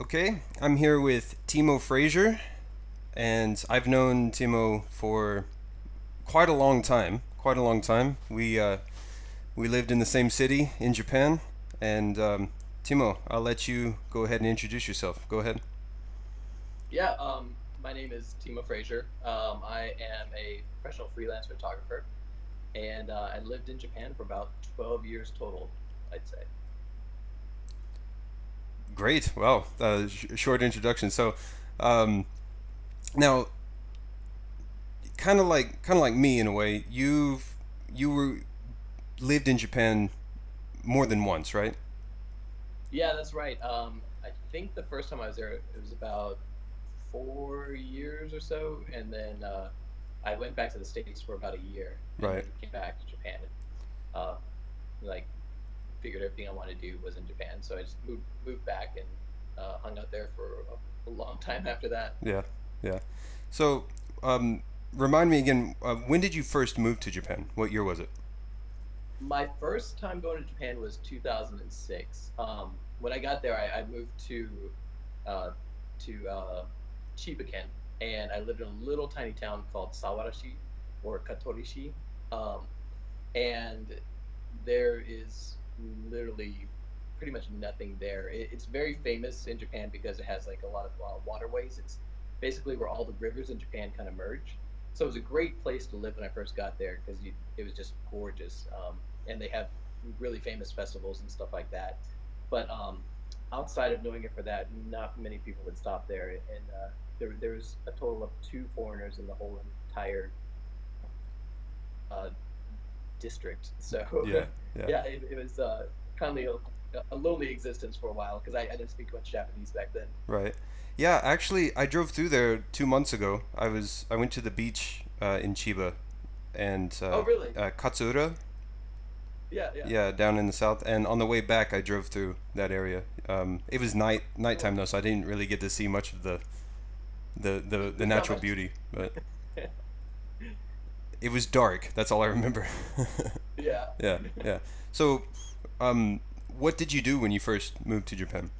Okay, I'm here with Timo Frazier, and I've known Timo for quite a long time. Quite a long time. We lived in the same city in Japan, and Timo, I'll let you go ahead and introduce yourself. Go ahead. Yeah, my name is Timo Frazier. I am a professional freelance photographer, and I lived in Japan for about 12 years total, I'd say. Great. Well, short introduction. So, um, now, kind of like me in a way. You were lived in Japan more than once, right? Yeah, that's right. I think the first time I was there, it was about 4 years or so, and then I went back to the States for about a year, and Right. then came back to Japan. And, uh, like, figured everything I wanted to do was in Japan, so I just moved back and hung out there for a long time after that. Yeah. Yeah. So, um, remind me again. When did you first move to Japan? What year was it? My first time going to Japan was 2006. When I got there, I moved uh, to Chiba-ken, and I lived in a little tiny town called Sawarashi or Katorishi. Um, and there is literally pretty much nothing there. It's very famous in Japan because it has like a lot of waterways. It's basically where all the rivers in Japan kind of merge. So it was a great place to live when I first got there because it was just gorgeous. And they have really famous festivals and stuff like that. But outside of knowing it for that, not many people would stop there. And there was a total of two foreigners in the whole entire uh, district. So Yeah. Yeah. yeah, it was kind of a lonely existence for a while because I didn't speak much Japanese back then. Right. Yeah. Actually, I drove through there 2 months ago. I went to the beach in Chiba and Oh, really? Katsura. Yeah, yeah. Yeah, down in the south. And on the way back, I drove through that area. It was nighttime Oh, though, so I didn't really get to see much of the there's not natural much. beauty. But it was dark. That's all I remember. Yeah. Yeah. Yeah. So, um, what did you do when you first moved to Japan?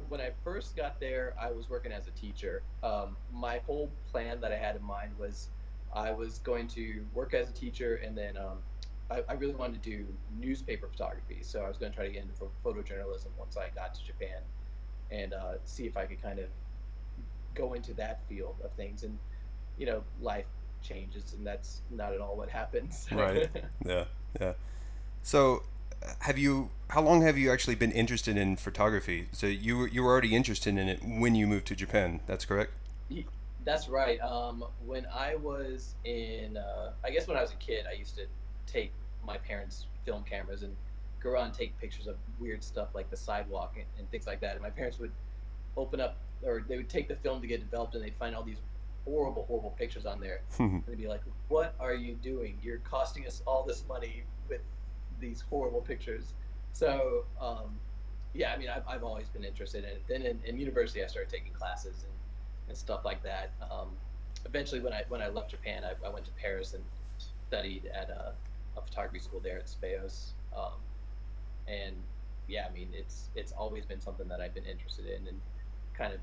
When I first got there, I was working as a teacher. My whole plan that I had in mind was I was going to work as a teacher, and then I really wanted to do newspaper photography. So I was going to try to get into photojournalism once I got to Japan, and see if I could kind of go into that field of things. And life changes, and that's not at all what happens. Right. Yeah. Yeah. So, how long have you actually been interested in photography? So you were already interested in it when you moved to Japan. That's correct. That's right. When I was I guess when I was a kid, I used to take my parents' film cameras and go around and take pictures of weird stuff like the sidewalk and things like that. And my parents would open up, or they would take the film to get developed, and they'd find all these horrible, horrible pictures on there. And they'd be like, "What are you doing? You're costing us all this money with these horrible pictures." So, yeah, I mean, I've always been interested in it. Then in university, I started taking classes and stuff like that. Eventually, when I left Japan, I went to Paris and studied at a photography school there at Speos. And yeah, I mean, it's always been something that I've been interested in, and kind of,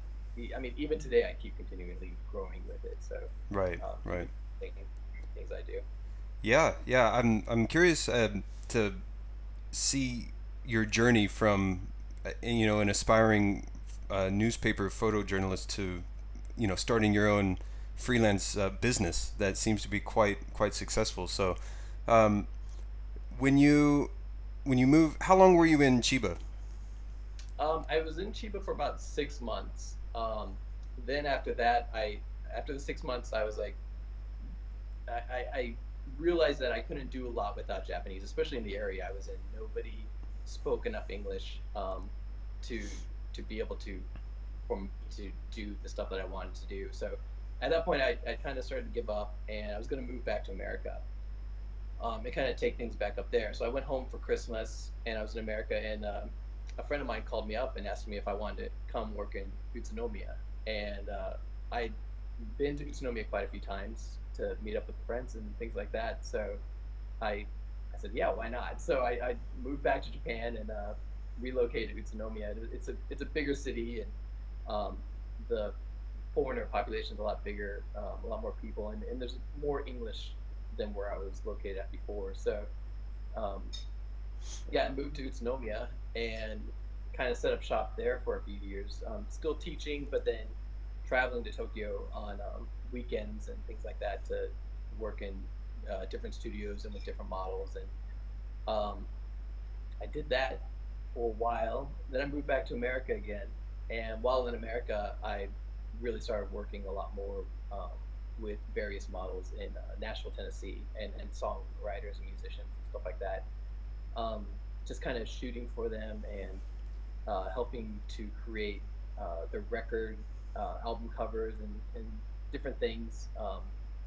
I mean, even today, I keep continually growing with it. So, Right. Right. thinking things I do. Yeah. Yeah. I'm curious to see your journey from an aspiring newspaper photojournalist to starting your own freelance business that seems to be quite successful. So, um, when you when you move, how long were you in Chiba? I was in Chiba for about 6 months. Then after that, after the 6 months, I was like, I realized that I couldn't do a lot without Japanese, especially in the area I was in. Nobody spoke enough English to be able to for me to do the stuff that I wanted to do. So at that point, I kind of started to give up, and I was going to move back to America and kind of take things back up there. So I went home for Christmas, and I was in America, and a friend of mine called me up and asked me if I wanted to come work in Utsunomiya, and I'd been to Utsunomiya quite a few times to meet up with friends and things like that. So I I said, yeah, why not? So I moved back to Japan and relocated to Utsunomiya. It's a bigger city, and the foreigner population is a lot bigger, a lot more people, and there's more English than where I was located at before. So um, yeah, I moved to Utsunomiya and kind of set up shop there for a few years. Still teaching, but then traveling to Tokyo on weekends and things like that to work in different studios and with different models. And um, I did that for a while. Then I moved back to America again. And while in America, I really started working a lot more with various models in Nashville, Tennessee, and songwriters and musicians and stuff like that. Um, just kind of shooting for them and helping to create the record album covers and different things,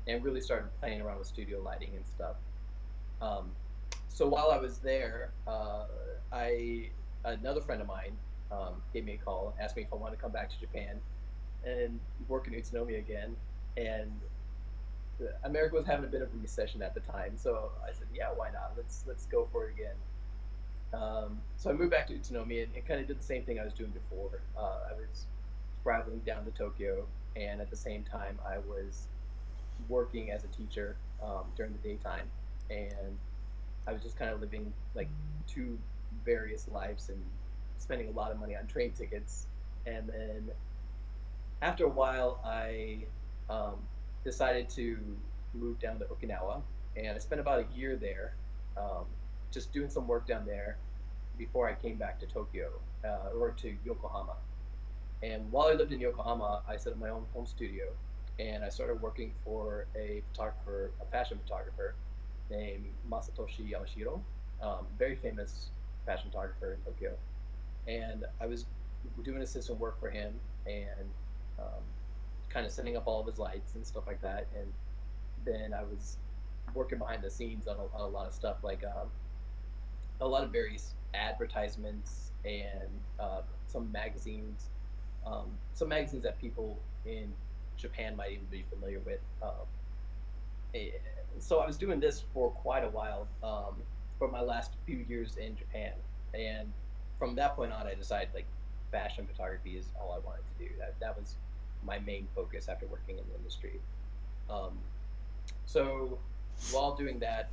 and really started playing around with studio lighting and stuff. Um, so while I was there, I another friend of mine gave me a call, asked me if I wanted to come back to Japan and work in Utsunomiya again. And America was having a bit of a recession at the time, so I said, "Yeah, why not? Let's go for it again." So I moved back to Utsunomiya and kind of did the same thing I was doing before. I was traveling down to Tokyo, and at the same time, I was working as a teacher during the daytime, and I was just kind of living like two various lives and spending a lot of money on train tickets. And then after a while, I um, decided to move down to Okinawa, and I spent about a year there, um, just doing some work down there before I came back to Tokyo or to Yokohama. And while I lived in Yokohama, I set up my own home studio, and I started working for a photographer, a fashion photographer named Masatoshi Yamashiro, very famous fashion photographer in Tokyo. And I was doing assistant work for him and um, kind of setting up all of his lights and stuff like that. And then I was working behind the scenes on a lot of stuff, like a lot of various advertisements and some magazines that people in Japan might even be familiar with. Eh, so I was doing this for quite a while, for my last few years in Japan, and from that point on, I decided like fashion photography is all I wanted to do. That was my main focus after working in the industry. Um, so while doing that,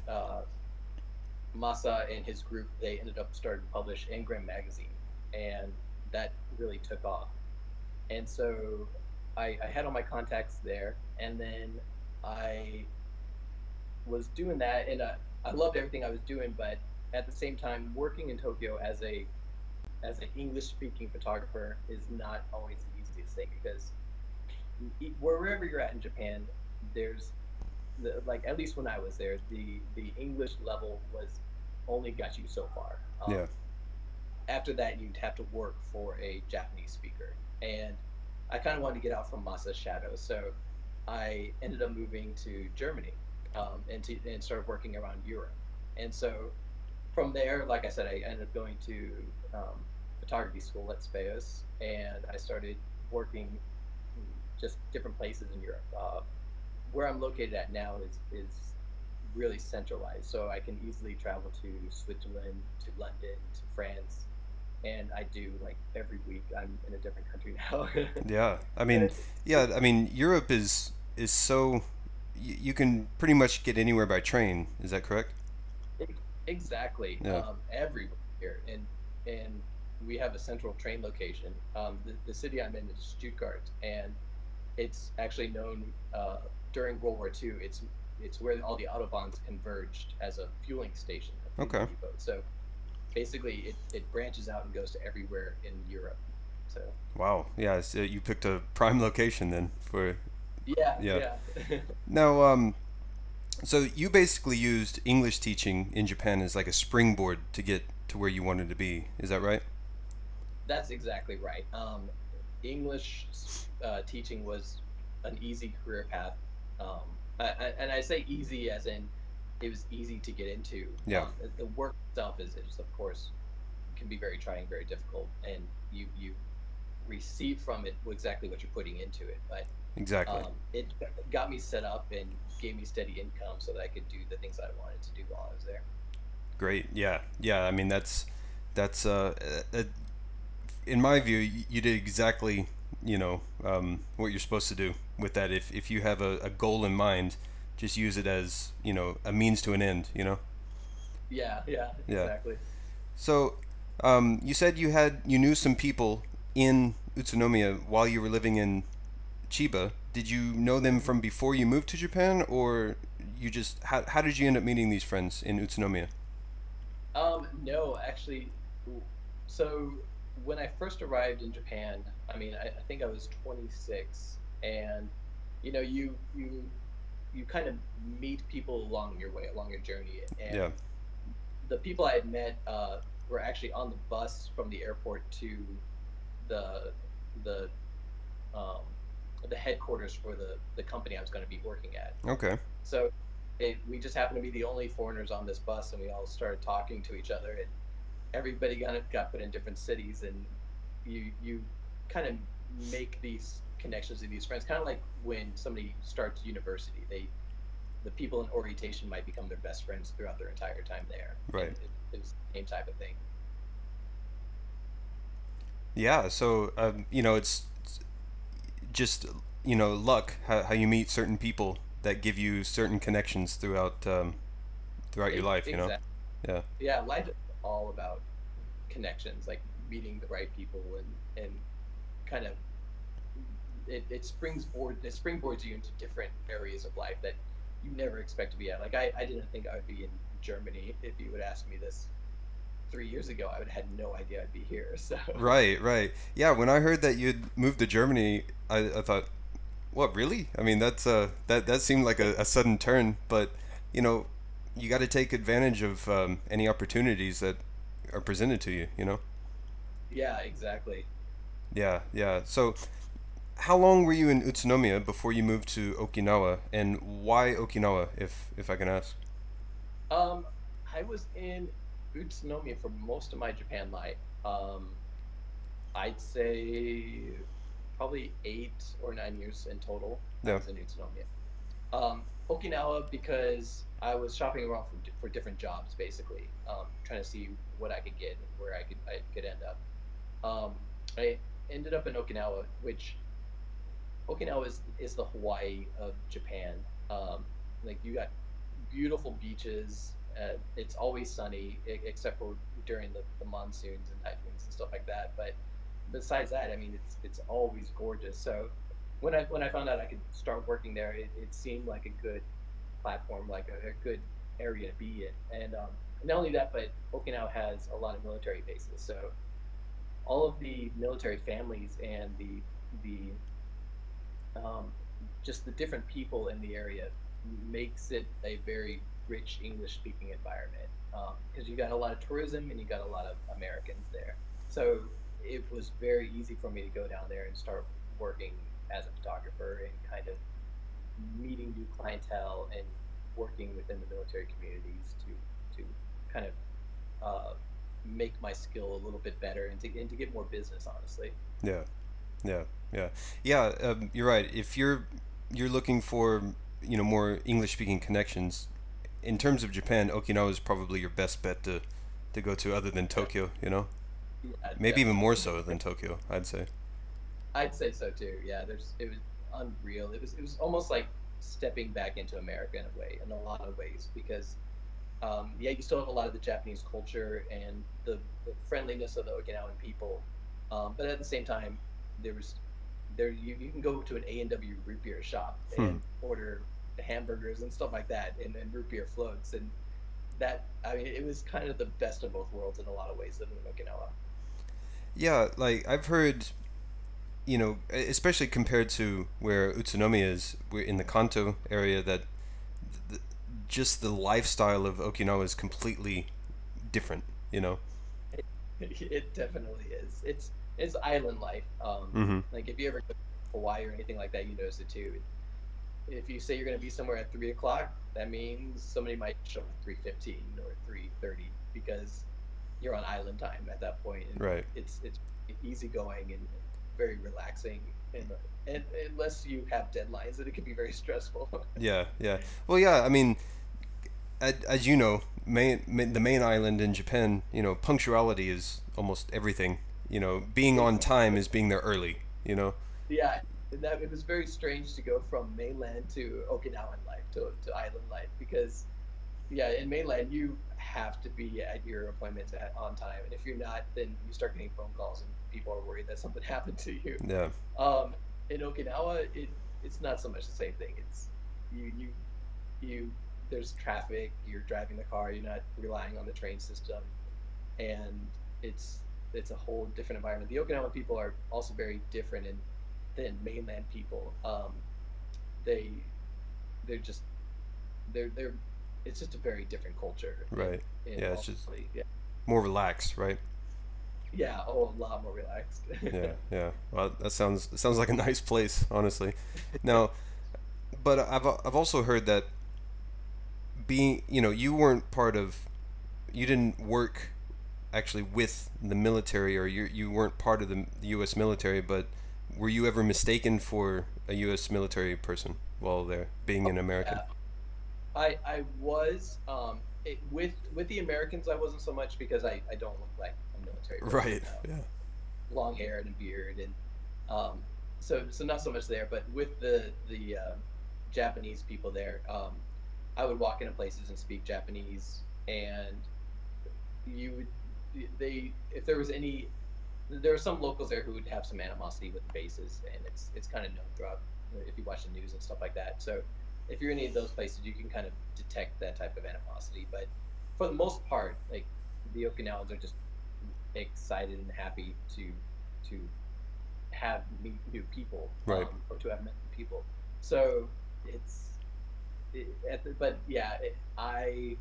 Masa and his group, they ended up starting to publish Ingram magazine, and that really took off. And so I had all my contacts there, and then I was doing that, and I loved everything I was doing, but at the same time, working in Tokyo as an English speaking photographer is not always the easiest thing because wherever you're at in Japan, there's like at least when I was there, the English level was only got you so far. Yeah. After that, you'd have to work for a Japanese speaker, and I kind of wanted to get out from Masa's shadow, so I ended up moving to Germany, and started working around Europe. And so from there, like I said, I ended up going to photography school at Speos, and I started working in just different places in Europe. Where I'm located at now is really centralized, so I can easily travel to Switzerland, to London, to France, and I do like every week. I'm in a different country now. Yeah. I mean, yeah. I mean, Europe is so you can pretty much get anywhere by train. Is that correct? Exactly. Yeah. Everywhere here, and we have a central train location. The city I'm in is Stuttgart, and it's actually known during World War II. It's where all the autobahns converged as a fueling station, a fueling Okay. depot. So basically, it branches out and goes to everywhere in Europe. So Wow. Yeah. So you picked a prime location then for yeah, yeah. yeah. Now, so you basically used English teaching in Japan as like a springboard to get to where you wanted to be. Is that right? That's exactly right. English teaching was an easy career path, and I say easy as in it was easy to get into. Yeah. The work itself is of course can be very trying, very difficult, and you receive from it exactly what you're putting into it. But Exactly. it got me set up and gave me steady income so that I could do the things I wanted to do while I was there. Great. Yeah. Yeah. I mean, That's in my view, you did exactly, what you're supposed to do with that. If you have a goal in mind, just use it as, a means to an end, Yeah, yeah, Yeah. exactly. So, you said you knew some people in Utsunomiya while you were living in Chiba. Did you know them Mhm. from before you moved to Japan, or how did you end up meeting these friends in Utsunomiya? No, actually, so when I first arrived in Japan, I mean, I think I was 26, and you kind of meet people along your way, along your journey, Yeah. and the people I had met were actually on the bus from the airport to the the um, the headquarters for the company I was going to be working at. Okay. So we just happened to be the only foreigners on this bus, and we all started talking to each other, and everybody got put in different cities, and you kind of make these connections with these friends, kind of like when somebody starts university, the people in orientation might become their best friends throughout their entire time there, and Right. it's the same type of thing. Yeah. So, it's just luck how you meet certain people that give you certain connections throughout your life. Exactly. Yeah. Yeah, life is all about connections, like meeting the right people, and kind of it springboards you into different areas of life that you never expect to be at. Like I didn't think I would be in Germany. If you would ask me this 3 years ago, I would have had no idea I'd be here. So Right. Right. Yeah. When I heard that you'd moved to Germany, I thought, what, really? I mean, that seemed like a sudden turn, but you know, you got to take advantage of any opportunities that are presented to you. yeah, exactly. Yeah, yeah. So, how long were you in Utsunomiya before you moved to Okinawa, and why Okinawa, if I can ask? Um, I was in Utsunomiya for most of my Japan life. I'd say probably 8 or 9 years in total. I Yeah. was in Utsunomiya. Okinawa because I was shopping around for different jobs, basically, trying to see what I could get and where I could end up. I ended up in Okinawa, which Okinawa is the Hawaii of Japan. Like you got beautiful beaches. It's always sunny, except for during the monsoons and typhoons and stuff like that. But besides that, I mean, it's always gorgeous. So when I found out I could start working there, it seemed like a good platform, like a good area to be in. And not only that, but Okinawa has a lot of military bases. So all of the military families and the um, just the different people in the area makes it a very rich English speaking environment, because you got a lot of tourism and you got a lot of Americans there. So it was very easy for me to go down there and start working as a photographer and kind of meeting new clientele and working within the military communities to kind of uh, make my skill a little bit better and to get more business, honestly. Yeah. Yeah. Yeah. Yeah. You're right. If you're looking for more English speaking connections, in terms of Japan, Okinawa is probably your best bet to go to, other than Tokyo. Yeah, Maybe even more definitely. so than Tokyo, I'd say. I'd say so too. Yeah, it was unreal. It was almost like stepping back into America in a way, in a lot of ways, because yeah, you still have a lot of the Japanese culture and the friendliness of the Okinawan people, but at the same time, there was you can go to an A&W root beer shop Hmm. and order hamburgers and stuff like that, and root beer floats, and that I mean, it was kind of the best of both worlds in a lot of ways living in Okinawa. Yeah, like I've heard, especially compared to where Utsunomiya is, we're in the Kanto area, that th- just the lifestyle of Okinawa is completely different. It definitely is. It's island life. Mm-hmm. Like if you ever go to Hawaii or anything like that, you notice it too. If you say you're going to be somewhere at 3 o'clock, that means somebody might show up at 3:15 or 3:30 because you're on island time at that point, and Right. it's easygoing and very relaxing. And unless you have deadlines, then it can be very stressful. Yeah. Yeah. Well, yeah. I mean, as you know, the main island in Japan, punctuality is almost everything. Being on time is being there early. Yeah, that it was very strange to go from mainland to Okinawan life to island life because yeah, in mainland you have to be at your appointments on time, and if you're not, then you start getting phone calls and people are worried that something happened to you. Yeah. Um, in Okinawa, it's not so much the same thing. It's you you you there's traffic, you're driving the car, you're not relying on the train system, and it's it's a whole different environment. The Okinawan people are also very different than mainland people. They they're just they're it's just a very different culture Right. in Yeah, all it's just reality. Yeah, more relaxed, right? yeah, oh, a lot more relaxed. Yeah, yeah. Well, that sounds like a nice place, honestly. Now, but I've also heard that being, you weren't part of, you didn't work actually with the military, or you weren't part of the U.S. military, but were you ever mistaken for a U.S. military person while there, being an American? Yeah, I was with the Americans I wasn't so much because I don't look like a military person. Right. Yeah. Long hair and a beard and um so not so much there, but with the Japanese people there, I would walk into places and speak Japanese, and you would they if there was any there are some locals there who would have some animosity with the bases, and it's kind of known throughout if you watch the news and stuff like that. So if you're in any of those places, you can kind of detect that type of animosity. But for the most part, like the Okinawans are just excited and happy to have meet new people, Right. or to have met new people. So it's but yeah, I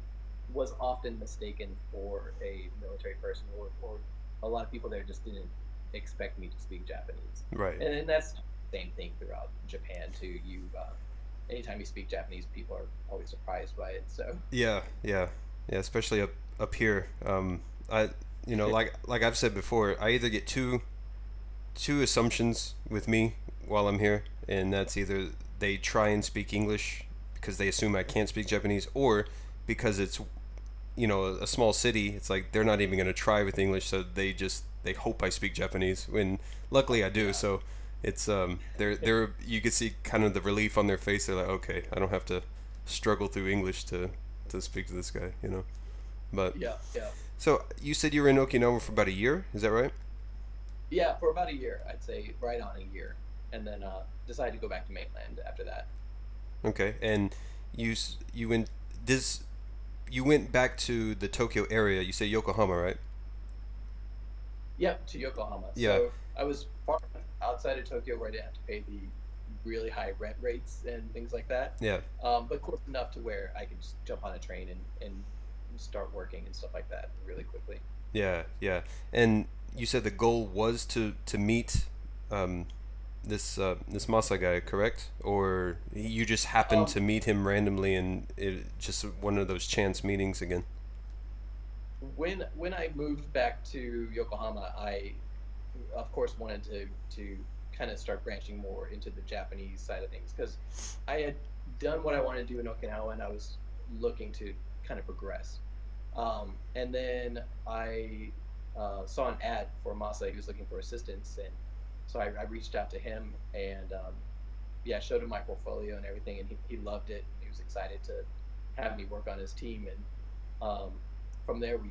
was often mistaken for a military person, or a lot of people there just didn't expect me to speak Japanese, Right. and that's the same thing throughout Japan too. Anytime you speak Japanese, people are always surprised by it. So Yeah. Yeah. Yeah. Especially up here. I like I've said before, I either get two assumptions with me while I'm here, and that's either they try and speak English because they assume I can't speak Japanese, or because it's a small city, it's like they're not even going to try with English, so they hope I speak Japanese. When luckily I do, yeah, so it's they're you can see kind of the relief on their face. They're like, okay, I don't have to struggle through English to speak to this guy. But yeah, yeah. so you said you were in Okinawa for about a year, is that right? Yeah, for about a year, I'd say right on a year, and then decided to go back to mainland after that. Okay, and you went this you went back to the Tokyo area. You say Yokohama, right? Yep, to Yokohama. Yeah, So I was far enough outside of Tokyo where I didn't have to pay the really high rent rates and things like that, yeah, but close enough to where I could just jump on a train and start working and stuff like that really quickly. yeah, yeah. And you said the goal was to meet um, this Masa guy, correct? Or you just happened Um, to meet him randomly, and it just one of those chance meetings again? when I moved back to Yokohama, I of course wanted to kind of start branching more into the Japanese side of things because I had done what I wanted to do in Okinawa, and I was looking to kind of progress. And then I saw an ad for Masa. He was looking for assistance, and so I reached out to him and yeah, showed him my portfolio and everything, and he loved it. He was excited to have me work on his team, and from there we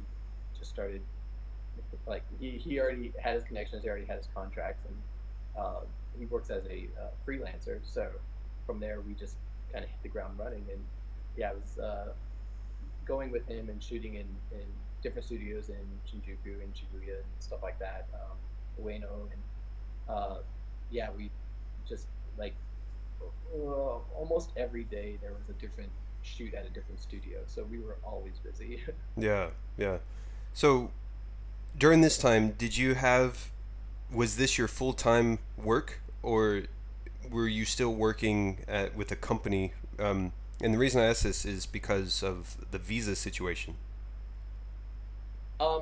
just started. Like he already had his connections, he already had his contracts, and he works as a freelancer. So from there we just kind of hit the ground running, and yeah, I was going with him and shooting in different studios in Shinjuku and Shibuya and stuff like that, Ueno, and uh, yeah, we just like almost every day there was a different shoot at a different studio, so we were always busy. Yeah, yeah. So during this time, was this your full time work, or were you still working with a company? And the reason I ask this is because of the visa situation.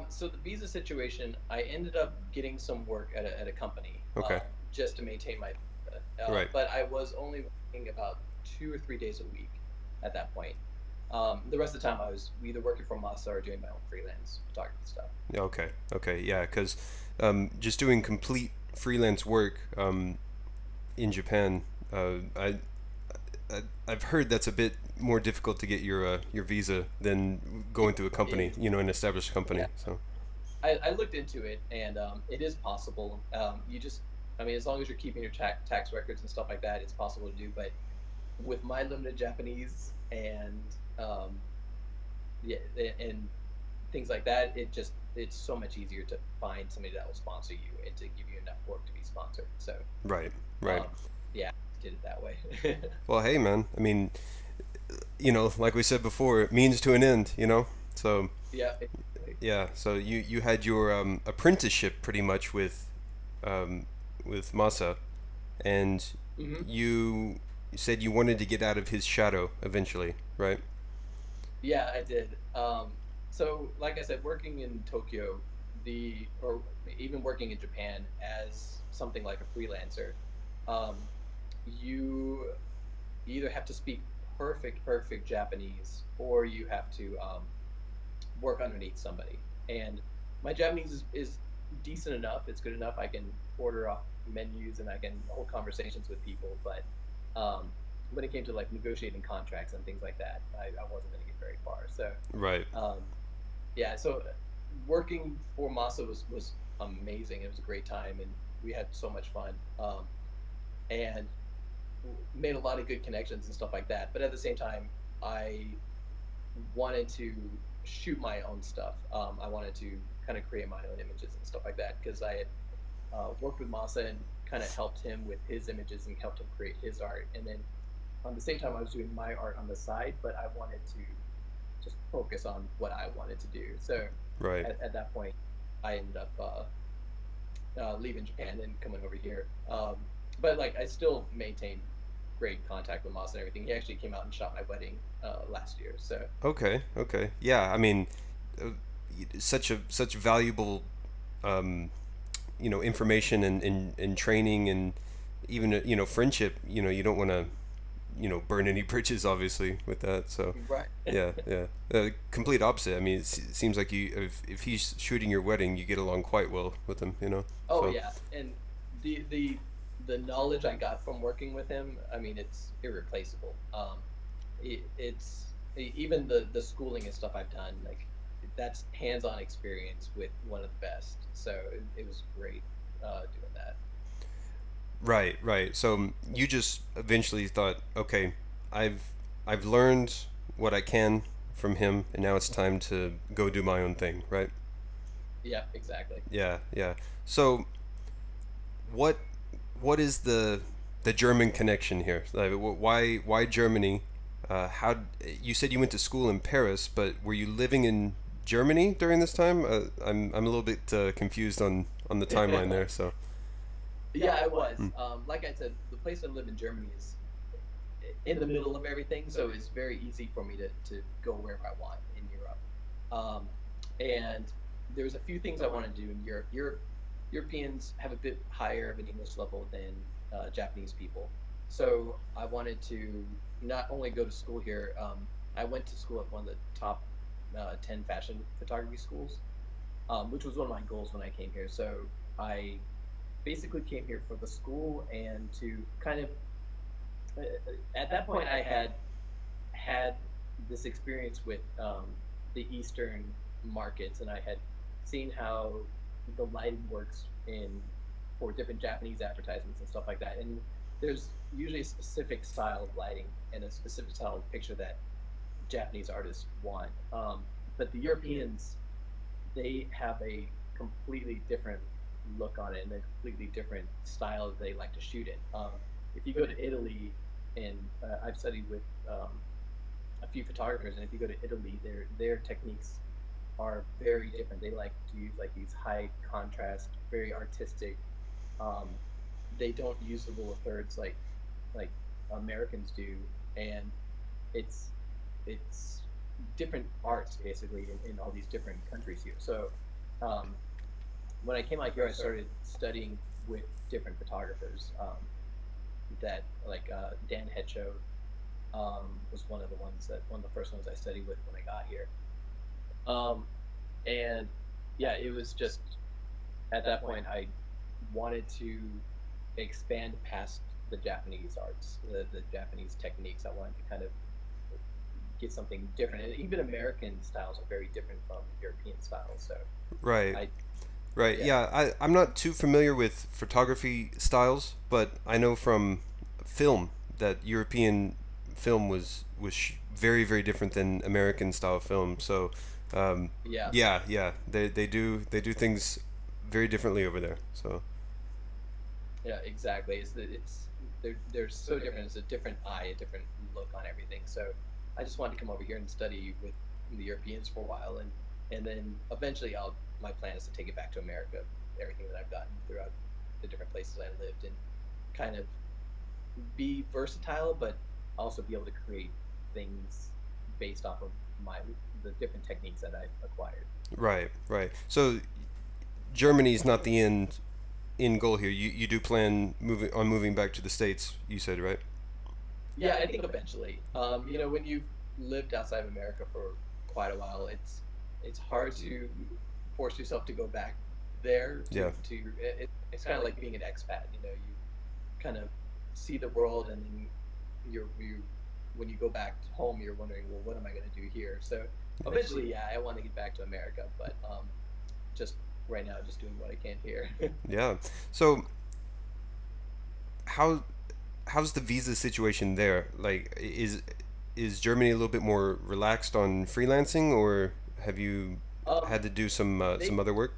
So the visa situation, I ended up getting some work at a company, Okay. just to maintain my visa. Right. But I was only working about 2 or 3 days a week at that point. The rest of the time I was either working for Masa or doing my own freelance photography stuff. Yeah, okay, okay, yeah, because just doing complete freelance work in Japan, I've heard that's a bit more difficult to get your visa than It going through a company, is, an established company. yeah. So I looked into it, and it is possible. You just, I mean, as long as you're keeping your tax records and stuff like that, it's possible to do. But with my limited Japanese and yeah, and things like that, it's so much easier to find somebody that will sponsor you and to give you enough work to be sponsored. So, right, right. um, yeah, I did it that way. Well, hey, man. I mean, like we said before, it means to an end. So Yeah, exactly. yeah. So you had your apprenticeship pretty much um, with Masa, and Hmm. you said you wanted to get out of his shadow eventually, right? Yeah, I did. So, like I said, working in Tokyo, or even working in Japan as something like a freelancer, um, you either have to speak perfect Japanese or you have to work underneath somebody. And my Japanese is decent enough. It's good enough. I can order off menus and I can hold conversations with people. But when it came to like negotiating contracts and things like that, I wasn't going to get very far. So Right. um, yeah, so working for Masa was amazing. It was a great time, and we had so much fun. And made a lot of good connections and stuff like that. But at the same time, I wanted to shoot my own stuff. I wanted to kind of create my own images and stuff like that because I had worked with Masa and kind of helped him with his images and helped him create his art. And then on the same time, I was doing my art on the side, but I wanted to just focus on what I wanted to do. So Right. at that point, I ended up leaving Japan and coming over here. But like I still maintain great contact with Moss and everything. He actually came out and shot my wedding last year. So Okay. Okay. Yeah. I mean, uh, such valuable um, information and training and even friendship. You don't want to burn any bridges obviously with that. So right. yeah, yeah. Complete opposite. I mean, it seems like if he's shooting your wedding, you get along quite well with him. Oh So yeah, and the the the knowledge I got from working with him, I mean, it's irreplaceable. Even the schooling and stuff I've done, like that's hands-on experience with one of the best. So it was great doing that. right, right. So you just eventually thought, okay, I've I've learned what I can from him, and now it's time to go do my own thing, right? Yeah, exactly. Yeah, yeah. So what what is the German connection here? Like, why Germany? How you said you went to school in Paris, but were you living in Germany during this time? I'm a little bit confused on the timeline there. So Yeah, I hmm. was. Like I said, the place I live in Germany is in the middle of everything, so it's very easy for me to go wherever I want in Europe. Um, and there's a few things I want to do in Europe. Europeans have a bit higher of an English level than Japanese people, so I wanted to not only go to school here. I went to school at one of the top 10 fashion photography schools, which was one of my goals when I came here. So I basically came here for the school and to kind of at that point I had this experience with the Eastern markets, and I had seen how the lighting works in for different Japanese advertisements and stuff like that. And there's usually a specific style of lighting and a specific style of picture that Japanese artists want. But the Europeans, they have a completely different look on it and a completely different style that they like to shoot in. If you go to Italy, and I've studied with a few photographers, and if you go to Italy, their techniques are very different. They like to use like these high contrast, very artistic. Um, they don't use the rule of thirds like Americans do, and it's it's different arts basically in all these different countries here. So um, when I came out here, I started studying with different photographers that like Dan Hecho was one of the first ones I studied with when I got here. Um, and yeah, it was just at that point I wanted to expand past the Japanese arts, the Japanese techniques. I wanted to kind of get something different, and even American styles are very different from European styles. So Right. I, Right. yeah, Yeah. I'm not too familiar with photography styles, but I know from film that European film was very very different than American style film. So, um, yeah, yeah, yeah, they do things very differently over there. So, yeah, exactly. It's they're so different. It's a different eye, a different look on everything. So I just wanted to come over here and study with the Europeans for a while, and then eventually I'll my plan is to take it back to America, everything that I've gotten throughout the different places I lived, and kind of be versatile, but also be able to create things based off of my the different techniques that I've acquired. right, right. So Germany's not the end goal here. You do plan moving back to the States. You said, right? Yeah, I think eventually. When you've lived outside of America for quite a while, it's hard to force yourself to go back there Yeah. it's kind of like being an expat. You kind of see the world, and then you when you go back home, you're wondering, well, what am I going to do here? So Yeah. eventually, yeah, I want to get back to America, but just right now, just doing what I can here. Yeah. So how how's the visa situation there? Like, is Germany a little bit more relaxed on freelancing, or have you um, had to do they some other work?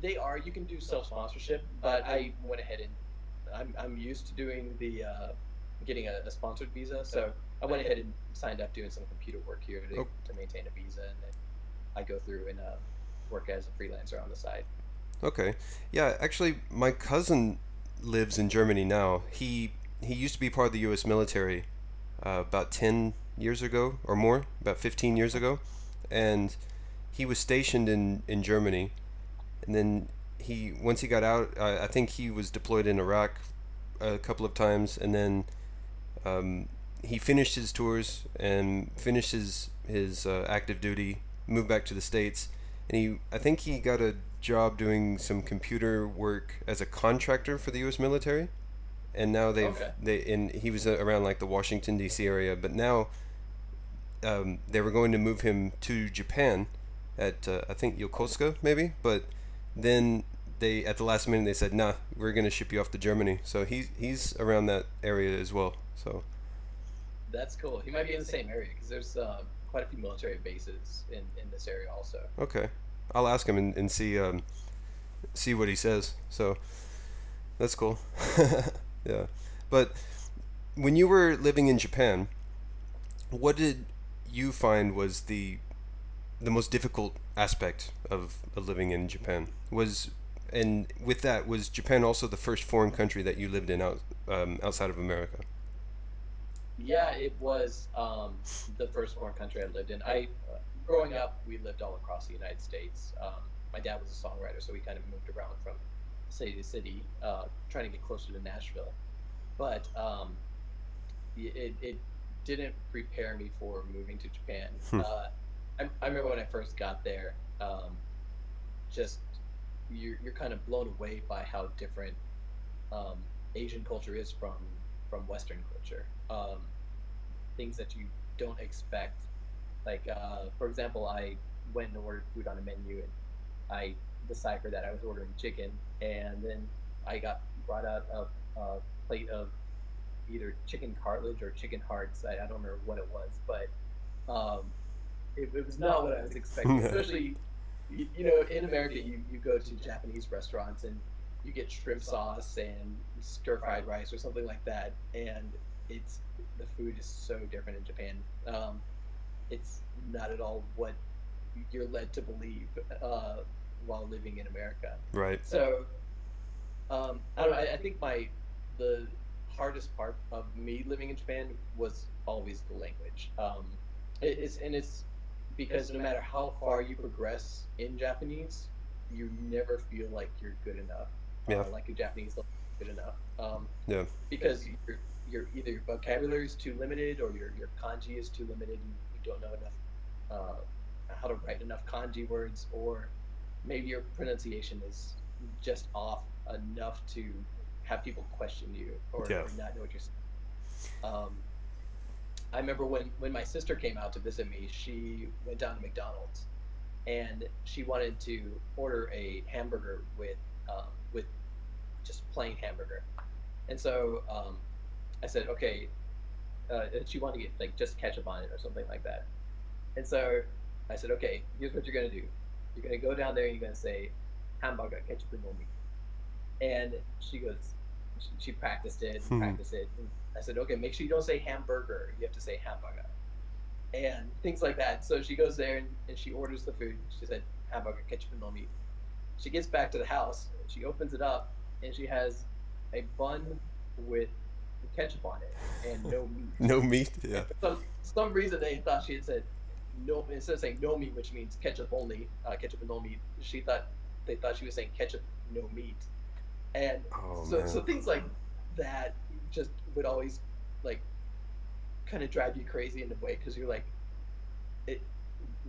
They are. You can do self sponsorship, but I went ahead and I'm used to doing the getting a sponsored visa, so I went ahead and signed up doing some computer work here Oh, to maintain a visa, and then I go through and work as a freelancer on the side. okay. Yeah, actually, my cousin lives in Germany now. He used to be part of the U.S. military about 10 years ago or more, about 15 years ago, and he was stationed in Germany, and then he once he got out, I think he was deployed in Iraq a couple of times, and then um, he finished his tours and finished his active duty, moved back to the states, and I think he got a job doing some computer work as a contractor for the U.S. military, and now Okay. and he was around like the Washington D.C. area, but now they were going to move him to Japan at I think Yokosuka maybe, but then they at the last minute they said, nah, we're going to ship you off to Germany. So he's around that area as well. So That's cool. He might be in the same area because there's quite a few military bases in this area also. okay, I'll ask him and see what he says. So that's cool. Yeah, but when you were living in Japan, what did you find was the most difficult aspect of living in Japan was, and with that, was Japan also the first foreign country that you lived in outside of America? Yeah, it was the first foreign country I lived in. Growing up, we lived all across the United States. My dad was a songwriter, so we kind of moved around from city to city, trying to get closer to Nashville. But it didn't prepare me for moving to Japan. Hmm. I remember when I first got there, just you're kind of blown away by how different um, Asian culture is from Western culture. Things that you don't expect. Like, for example, I went and ordered food on a menu, and I deciphered that I was ordering chicken, and then I got brought out a plate of either chicken cartilage or chicken hearts. I don't remember what it was, but um, it was not what I was expecting. Especially, in America, you go to Japanese restaurants and you get shrimp sauce and stir fried rice or something like that, and it's the food is so different in Japan. It's not at all what you're led to believe while living in America. Right. So I don't know. I think the hardest part of me living in Japan was always the language. It's because no matter how far you progress in Japanese, you never feel like you're good enough. Yeah. Like your Japanese level is good enough. Yeah. Because your either your vocabulary is too limited or your kanji is too limited. You don't know enough how to write enough kanji words, or maybe your pronunciation is just off enough to have people question you Yeah. or not know what you're saying. I remember when my sister came out to visit me, she went down to McDonald's and she wanted to order a hamburger with just plain hamburger. And so I said, okay. And she wanted to get like just ketchup on it or something like that. And so I said, okay, here's what you're gonna do. You're gonna go down there and you're gonna say hamburger ketchup and no meat. And she goes, she practiced it and Hmm. practiced it. And I said, okay, make sure you don't say hamburger. You have to say hamburger and things like that. So she goes there and she orders the food. She said hamburger ketchup and no meat. She gets back to the house. She opens it up and she has a bun with ketchup on it and no meat. No meat. And Yeah. for some reason they thought she had said no instead of saying no meat, which means ketchup only, ketchup and no meat. They thought she was saying ketchup no meat, and Oh so man. things like that just would always like kind of drive you crazy in a way because you're like, it.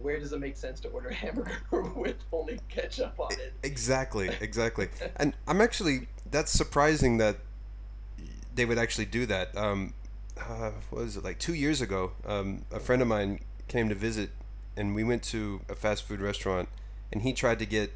Where does it make sense to order a hamburger with only ketchup on it? Exactly. Exactly. And I'm actually that's surprising that they would actually do that. What was it like 2 years ago? A friend of mine came to visit, and we went to a fast food restaurant, and he tried to get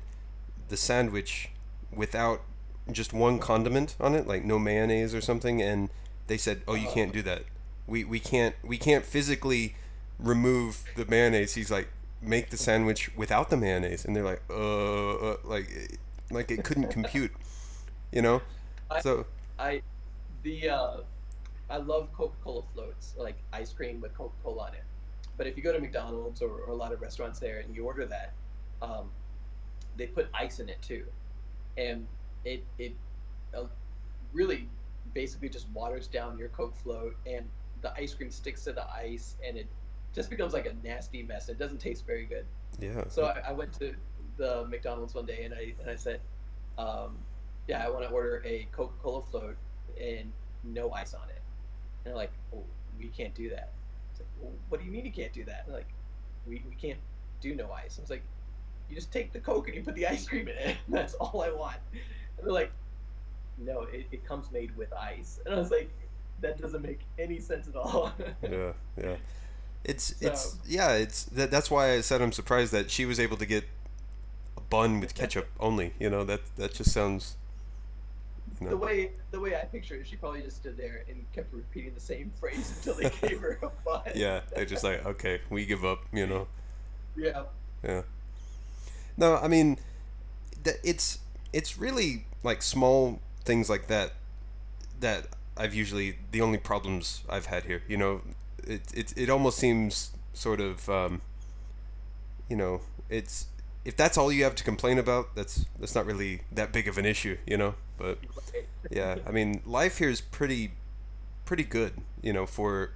the sandwich without just one condiment on it, like no mayonnaise or something, and they said, "Oh, you Uh, can't do that. We can't physically remove the mayonnaise." He's like, "Make the sandwich without the mayonnaise," and they're like, like it couldn't compute, you know. I So I the I love Coca-Cola floats, like ice cream with Coca-Cola on it. But if you go to McDonald's or a lot of restaurants there and you order that, um, they put ice in it too, and it uh, really basically just waters down your Coke float, and the ice cream sticks to the ice, and it just becomes like a nasty mess. It doesn't taste very good. yeah, So I went to the McDonald's one day and I said, um, yeah, I want to order a Coca-Cola float and no ice on it. And they're like, oh, we can't do that. It's like, well, what do you mean you can't do that? And they're like, we can't do no ice. I was like, you just take the Coke and you put the ice cream in it. That's all I want. And they're like, no, it comes made with ice. And I was like, that doesn't make any sense at all. yeah, yeah. So That's why I said I'm surprised that she was able to get a bun with ketchup only. You know that just sounds, you know. the way I picture it, she probably just stood there and kept repeating the same phrase until they gave her a bun. Yeah, they're just like, okay, we give up. You know. Yeah. Yeah. No, I mean, it's really like small things like that that I've usually the only problems I've had here. You know, it almost seems sort of you know, it's if that's all you have to complain about, that's not really that big of an issue. You know, but Right. yeah, I mean, life here is pretty good. You know, for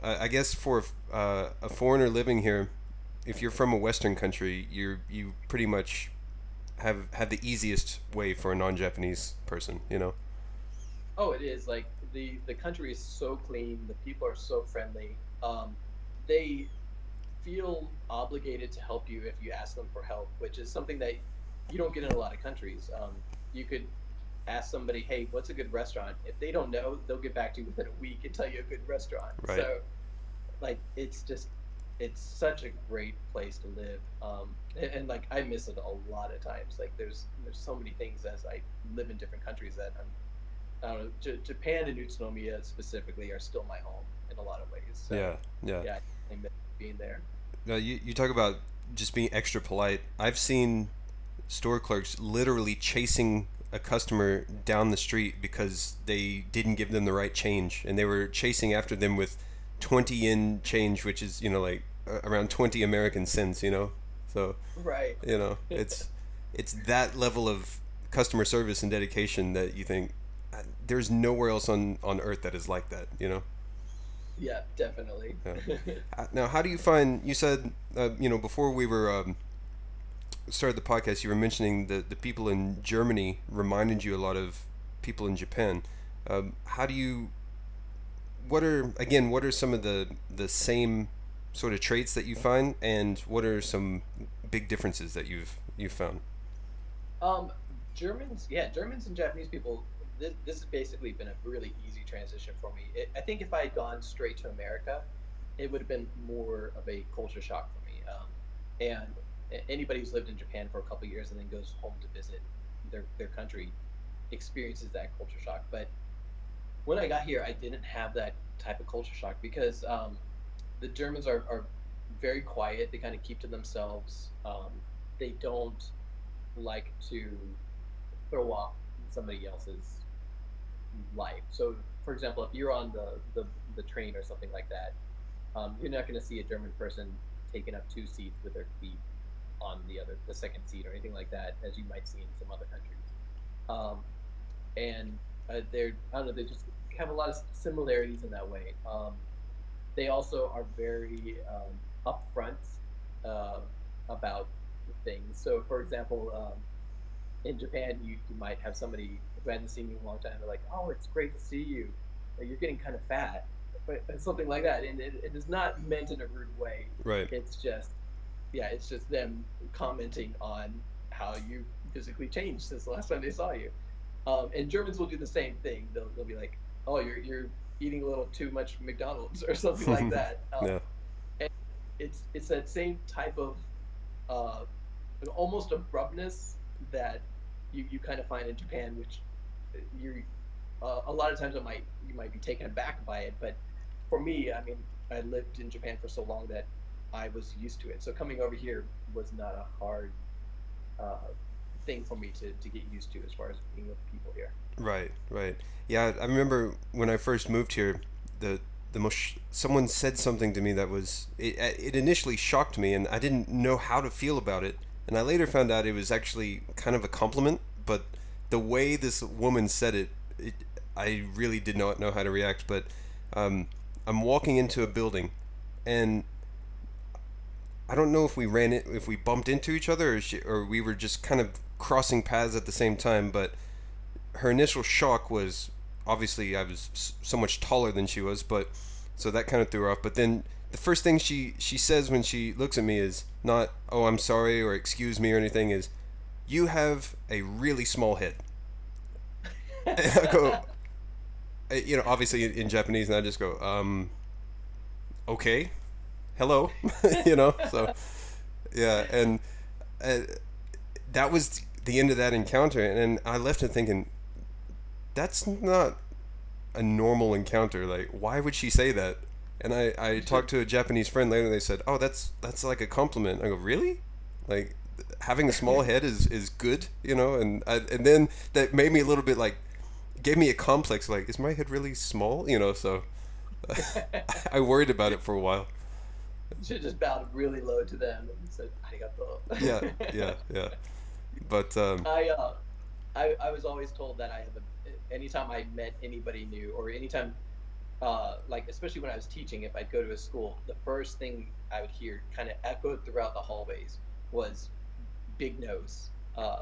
I guess for a foreigner living here, if you're from a Western country, you pretty much have the easiest way for a non-Japanese person. You know. Oh, it is like the country is so clean. The people are so friendly. They feel obligated to help you if you ask them for help, which is something that you don't get in a lot of countries. You could ask somebody, "Hey, what's a good restaurant?" If they don't know, they'll get back to you within a week and tell you a good restaurant. Right. So, like, it's such a great place to live. And like I miss it a lot of times. Like there's so many things as I live in different countries that I don't know. Japan and Utsunomiya specifically are still my home in a lot of ways. So Yeah. Yeah. yeah, I miss being there. No, you talk about just being extra polite. I've seen store clerks literally chasing a customer down the street because they didn't give them the right change, and they were chasing after them with 20 yen change, which is like around 20 American cents. So Right. it's that level of customer service and dedication that you think there's nowhere else on earth that is like that. Yeah, definitely. Yeah. Now, how do you find? You said, before we were started the podcast, you were mentioning the people in Germany reminded you a lot of people in Japan. How do you? What are some of the same sort of traits that you find, and what are some big differences that you've found? Um, Germans, yeah, Germans and Japanese people. This has basically been a really easy transition for me. I think if I had gone straight to America, it would have been more of a culture shock for me. And anybody who's lived in Japan for a couple of years and then goes home to visit their country experiences that culture shock. But when I got here, I didn't have that type of culture shock because the Germans are very quiet. They kind of keep to themselves. They don't like to throw off somebody else's life. So, for example, if you're on the train or something like that, you're not going to see a German person taking up two seats with their feet on the second seat or anything like that, as you might see in some other countries. Um, and they're I don't know they just have a lot of similarities in that way. They also are very upfront uh, about things. So, for example, in Japan, you might have somebody who hasn't seen you in a long time. They're like, "Oh, it's great to see you. You're getting kind of fat," but something like that. And it is not meant in a rude way. Right. It's just, yeah, it's just them commenting on how you physically changed since the last time they saw you. And Germans will do the same thing. They'll be like, "Oh, you're eating a little too much McDonald's" or something like that. Yeah. And it's that same type of uh, almost abruptness that you kind of find in Japan, which you a lot of times you might be taken aback by it, but for me, I mean, I lived in Japan for so long that I was used to it. So coming over here was not a hard uh, thing for me to get used to as far as being with people here. Right, right. Yeah, I remember when I first moved here, the most someone said something to me that was it initially shocked me, and I didn't know how to feel about it. And I later found out it was actually kind of a compliment, but the way this woman said it I really did not know how to react. But um, I'm walking into a building, and I don't know if we bumped into each other, or we were just kind of crossing paths at the same time. But her initial shock was obviously I was so much taller than she was, but so that kind of threw her off. But then the first thing she says when she looks at me is not, "Oh, I'm sorry," or "Excuse me," or anything. Is, "You have a really small head." And I go, obviously in Japanese, and I just go, "Okay, hello," So yeah, and uh, that was the end of that encounter, and I left it thinking, that's not a normal encounter. Like, why would she say that? And I talked to a Japanese friend later, and they said, "Oh, that's like a compliment." I go, "Really? Like, having a small head is good, And then that made me a little bit like, gave me a complex. Like, is my head really small? So I worried about it for a while. You should just bowed really low to them and said Yeah, "Arigato." yeah, yeah. But I I was always told that I have anytime I met anybody new or anytime like especially when I was teaching, if I'd go to a school, the first thing I would hear kind of echoed throughout the hallways was big nose,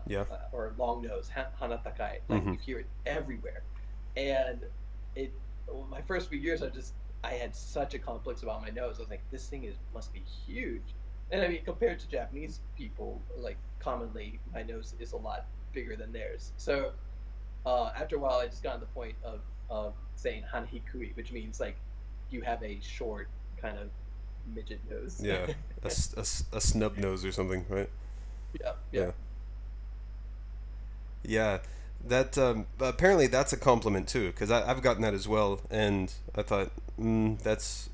yeah. or long nose, hanatakai. Like Hmm. you hear it everywhere, and it. My first few years, I had such a complex about my nose. I was like, this thing is must be huge, and I mean compared to Japanese people, like commonly my nose is a lot bigger than theirs. So after a while, I just got to the point of saying hanhikui, which means like you have a short kind of midget nose. Yeah, a snub nose or something, right? Yeah, yeah. Yeah, yeah. That apparently that's a compliment too, because I've gotten that as well, and I thought, that's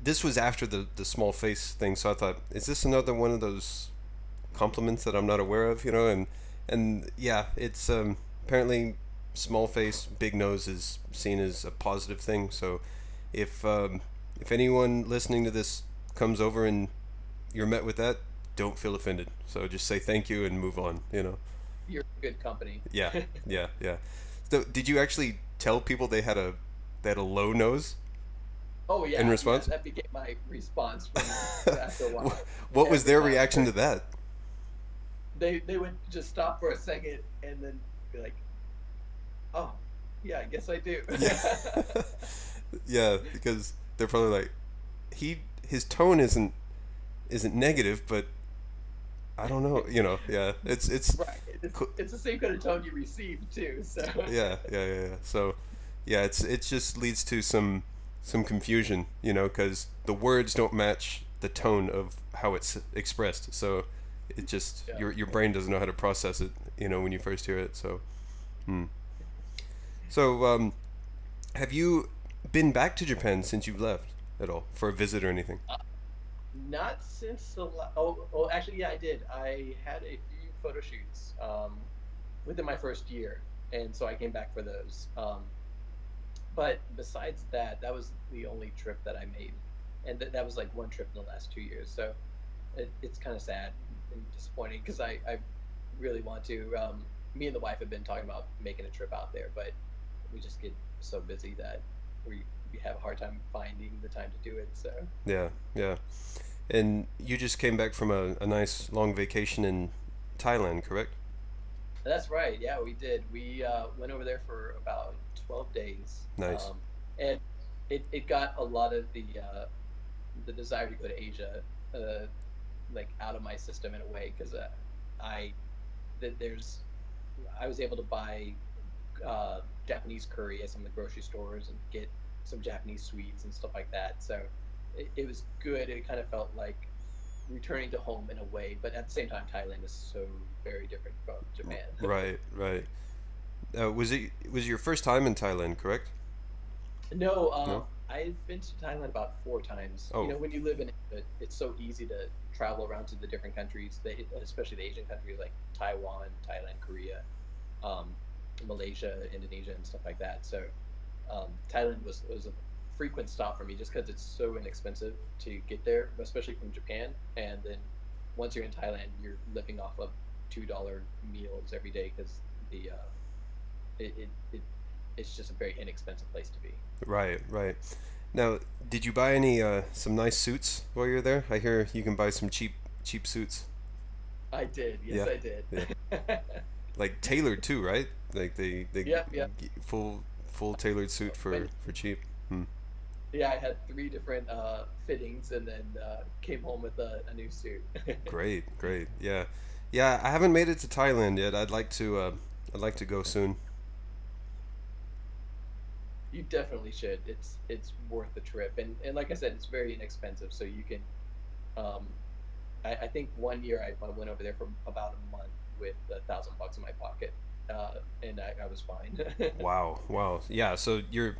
this was after the small face thing, so I thought, is this another one of those compliments that I'm not aware of, and yeah, it's apparently small face, big nose is seen as a positive thing. So if if anyone listening to this comes over and you're met with that, don't feel offended. So just say thank you and move on. You're good company. Yeah, yeah, yeah. So did you actually tell people they had a low nose Oh in yeah, yeah. response? That became my response from after a while. What was Every their time reaction to that? they would just stop for a second and then be like, "Oh, Yeah, I guess I do. Yeah. Yeah, because they're probably like, his tone isn't negative, but I don't know, yeah, it's Right. It's co- it's the same kind of tone you receive too. So yeah. So, yeah, it just leads to some confusion, because the words don't match the tone of how it's expressed. So, it just yeah. your brain doesn't know how to process it, when you first hear it. So, hmm. So, have you been back to Japan since you've left at all for a visit or anything? Not since oh, actually, yeah, I did. I had a few photo shoots within my first year, and so I came back for those. But besides that, that was the only trip that I made, and that was like one trip in the last 2 years. So it's kind of sad and disappointing because I really want to. Me and the wife have been talking about making a trip out there, but we just get so busy that we have a hard time finding the time to do it. So Yeah, yeah. And you just came back from a nice long vacation in Thailand, correct? that's right. Yeah, we did. We went over there for about 12 days, Nice. and it got a lot of the desire to go to Asia uh, like out of my system in a way because I there's I was able to buy Japanese curry at some of the grocery stores and get some Japanese sweets and stuff like that. So it was good. It kind of felt like returning to home in a way, but at the same time, Thailand is so very different from Japan. Right, right. Was your first time in Thailand, correct? No, No? I've been to Thailand about 4 times. Oh, When you live in it, it's so easy to travel around to the different countries, especially the Asian countries like Taiwan, Thailand, Korea, um, Malaysia, Indonesia, and stuff like that. So Thailand was a frequent stop for me just because it's so inexpensive to get there, especially from Japan. And then once you're in Thailand, you're living off of $2 meals every day because the it, it, it it's just a very inexpensive place to be. right, right. Now, did you buy any some nice suits while you're there? I hear you can buy some cheap suits. I did, yes, Yeah, I did. yeah. Like tailored too, right? Like they Yep, yep. full tailored suit When for cheap. Hmm. yeah, I had three different fittings, and then came home with a new suit. Great, great. Yeah, yeah. I haven't made it to Thailand yet. I'd like to go soon. You definitely should. It's worth the trip, and like I said, it's very inexpensive. So you can, um, I think one year I went over there for about a month with $1,000 in my pocket, and I was fine. Wow, wow. Yeah, so your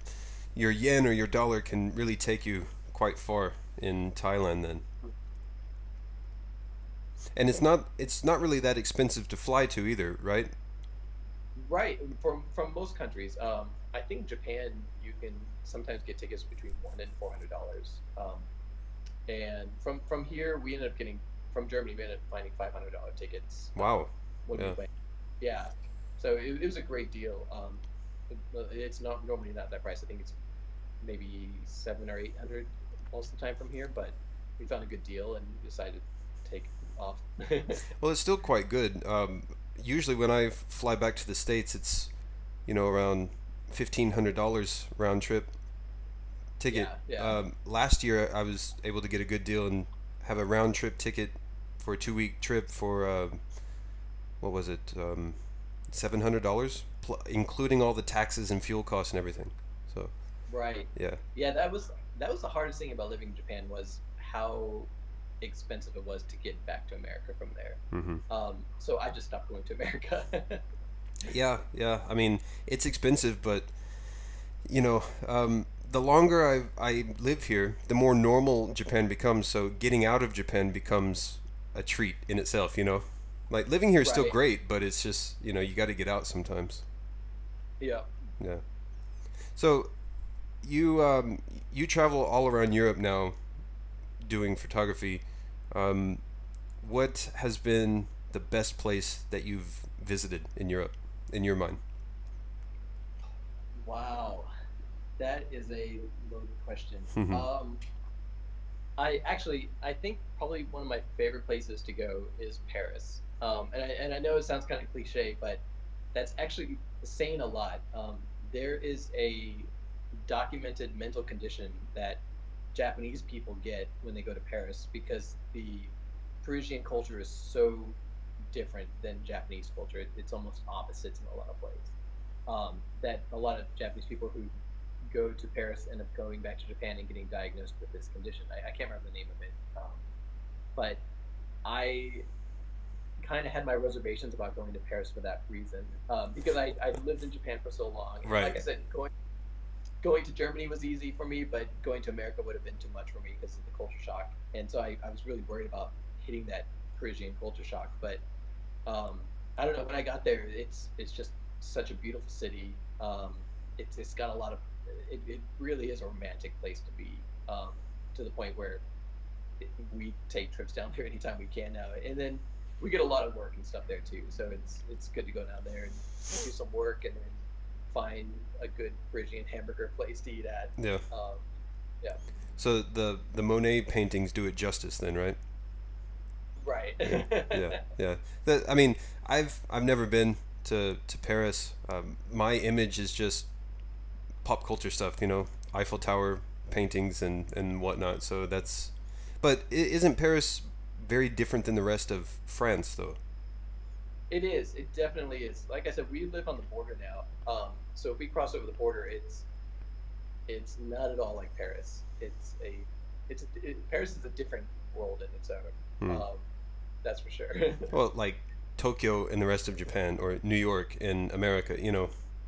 yen or your dollar can really take you quite far in Thailand then. And it's not really that expensive to fly to either, right? Right, from most countries. I think Japan you can sometimes get tickets between $100 and $400. And from here we ended up getting from Germany we ended up finding $500 tickets Wow. when we Yeah. went. Yeah, so it was a great deal. It's not normally not that price. I think it's maybe 700 or 800 most of the time from here, but we found a good deal and decided to take off. Well, it's still quite good. Usually when I fly back to the States, it's around $1,500 round trip ticket. Yeah, yeah. Last year I was able to get a good deal and have a round trip ticket for a 2 week trip for what was it, $700, including all the taxes and fuel costs and everything. So Right. yeah. Yeah, that was the hardest thing about living in Japan was how expensive it was to get back to America from there. Hmm. So I just stopped going to America. Yeah, yeah. I mean, it's expensive, but the longer I live here, the more normal Japan becomes. So getting out of Japan becomes a treat in itself. Like living here is still Right. great, but it's just you got to get out sometimes. Yeah. Yeah. So you travel all around Europe now doing photography. Um, what has been the best place that you've visited in Europe, in your mind? Wow. That is a loaded question. Hmm. I think probably one of my favorite places to go is Paris. And I know it sounds kind of cliche, but that's actually saying a lot. there is a documented mental condition that Japanese people get when they go to Paris because the Parisian culture is so different than Japanese culture. It's almost opposites in a lot of ways. That a lot of Japanese people who go to Paris end up going back to Japan and getting diagnosed with this condition. I can't remember the name of it, but I kind of had my reservations about going to Paris for that reason because I lived in Japan for so long. And Right. like I said, going to Germany was easy for me, but going to America would have been too much for me because of the culture shock. And so I was really worried about hitting that Parisian culture shock. But I don't know. When I got there, it's just such a beautiful city. It's got a lot of it really is a romantic place to be to the point where we take trips down there anytime we can now. And then we get a lot of work and stuff there too. So it's good to go down there and do some work and then find a good Parisian hamburger place to eat at. Yeah. Yeah. So the Monet paintings do it justice then, right? Right. Yeah, yeah. I mean, I've never been to Paris. My image is just pop culture stuff, Eiffel Tower paintings and whatnot. So that's, but isn't Paris very different than the rest of France, though? It is. It definitely is. Like I said, we live on the border now. So if we cross over the border, it's not at all like Paris. Paris is a different world in its own. Hmm. That's for sure. Well, like Tokyo and the rest of Japan, or New York in America,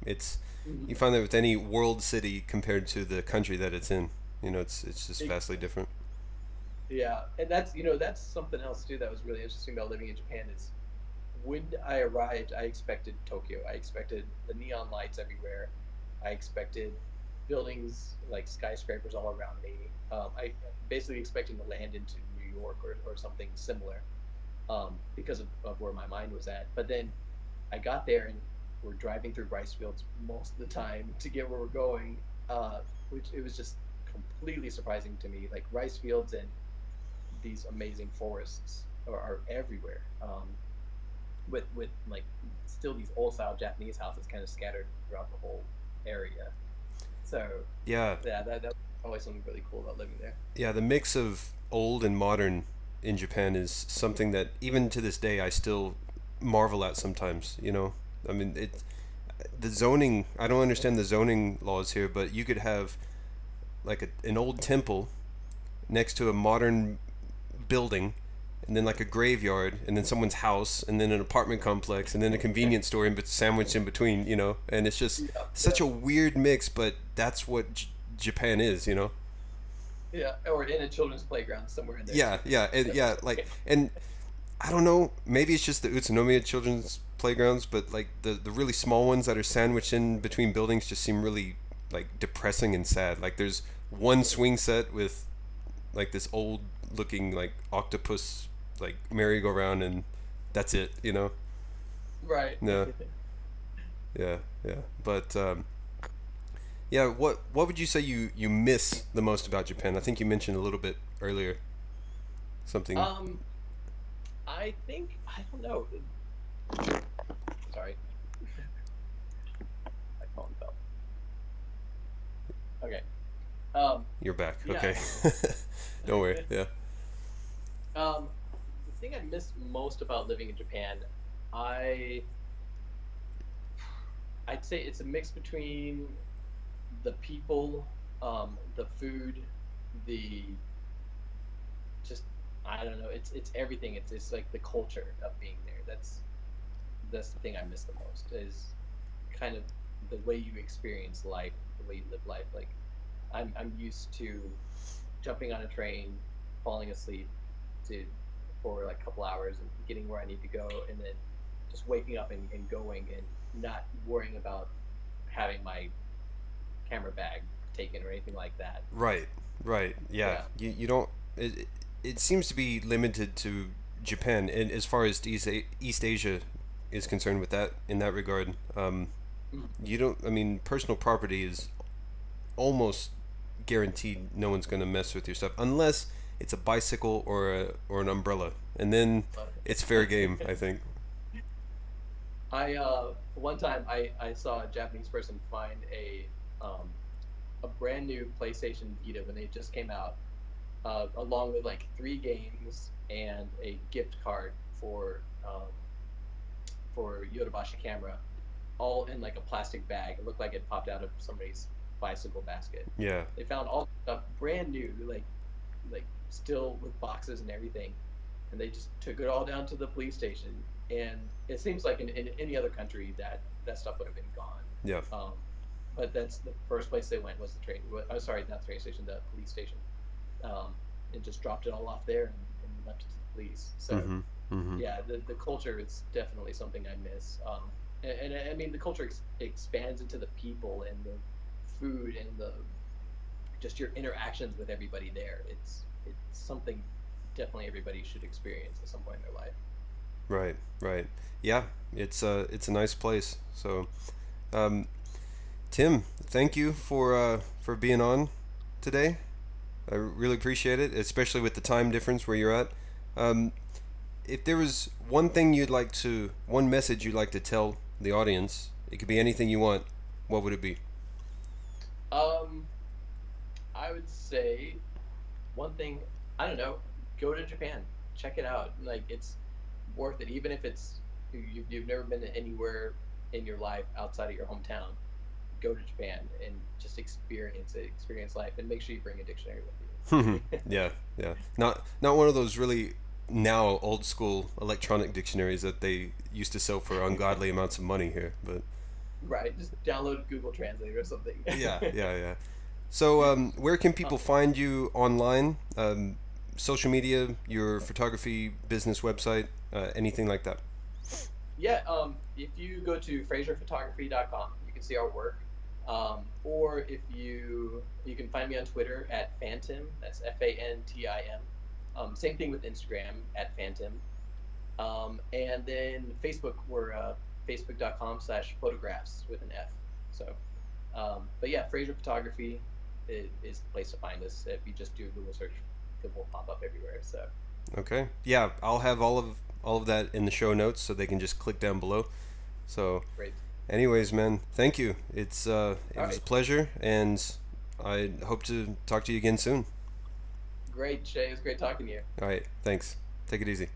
it's you Mhm. find that with any world city compared to the country that it's in, it's just It- vastly different. yeah, and that's something else too that was really interesting about living in Japan is when I arrived, I expected Tokyo. I expected the neon lights everywhere. I expected buildings like skyscrapers all around me. I basically expecting to land into New York or something similar because of where my mind was at. But then I got there and we're driving through rice fields most of the time to get where we're going, which it was just completely surprising to me. Like rice fields and these amazing forests are everywhere. With like still these old style Japanese houses kind of scattered throughout the whole area. So Yeah, yeah, that's always something really cool about living there. yeah. The mix of old and modern in Japan is something that even to this day I still marvel at sometimes. I mean, the zoning. I don't understand the zoning laws here, but you could have like an old temple next to a modern building, and then like a graveyard, and then someone's house, and then an apartment complex, and then a convenience store sandwiched in between, and it's just Yeah, such yeah, a weird mix, but that's what Japan is. yeah. Or in a children's playground somewhere in there too. Yeah, yeah, and yeah, like, and I don't know, maybe it's just the Utsunomiya children's playgrounds, but like the really small ones that are sandwiched in between buildings just seem really like depressing and sad. Like there's one swing set with like this old looking like octopus like merry-go-round, and that's it. Right. No, yeah, yeah. But yeah, what would you say you miss the most about Japan? I think you mentioned a little bit earlier something. um, I think I don't know. Sorry, my phone fell. Okay. You're back. Yeah. Okay. Don't worry. Yeah. The thing I miss most about living in Japan, I I'd say it's a mix between the people, the food, the just I don't know. It's everything. It's like the culture of being there. That's the thing I miss the most is kind of the way you experience life, the way you live life. Like I'm used to jumping on a train, falling asleep to for like a couple hours and getting where I need to go, and then just waking up and going and not worrying about having my camera bag taken or anything like that. Right. Right. Yeah. Yeah. You don't. It seems to be limited to Japan, and as far as East Asia is concerned, with that in that regard, Mhm. you don't. I mean, personal property is almost guaranteed. No one's going to mess with your stuff unless it's a bicycle or an umbrella, and then But it's fair game. I think. One time I saw a Japanese person find a brand new PlayStation Vita when they just came out, along with like 3 games and a gift card for Yodobashi camera, all in like a plastic bag. It looked like it popped out of somebody's bicycle basket. Yeah. They found all the stuff brand new, like still with boxes and everything, and they just took it all down to the police station. And it seems like in any other country that stuff would have been gone. Yeah. But that's the first place they went was the train. I'm sorry, not the train station, the police station, and just dropped it all off there and left it to the police. So Mm-hmm. Mm-hmm. yeah, the culture is definitely something I miss. And I mean the culture expands into the people and the food and the just your interactions with everybody there. It's something definitely everybody should experience at some point in their life. Right. Right. Yeah. It's a nice place. So, um, Tim, thank you for being on today. I really appreciate it, especially with the time difference where you're at. Um, if there was one message you'd like to tell the audience, it could be anything you want. What would it be? Um, I would say one thing, I don't know, go to Japan, check it out. Like it's worth it, even if you've never been to anywhere in your life outside of your hometown. Go to Japan and just experience it, experience life, and make sure you bring a dictionary with you. Yeah, yeah. Not one of those really now old school electronic dictionaries that they used to sell for ungodly amounts of money here, but Right, just download Google Translate or something. yeah, yeah, yeah. So, where can people find you online? Social media, your photography business website, anything like that? Yeah, if you go to FrazierPhotography.com, you can see our work. Or if you can find me on Twitter at Fantim. That's Fantim. Same thing with Instagram at Fantim. And then Facebook, we're facebook.com/photographs with an F. So, but yeah, Frazier Photography is the place to find us. If you just do Google search, it will pop up everywhere. So Okay. Yeah, I'll have all of that in the show notes so they can just click down below. So, great. anyways, man, thank you. It All was a right, pleasure, and I hope to talk to you again soon. great, Shay. It was great talking to you. All right, thanks. Take it easy.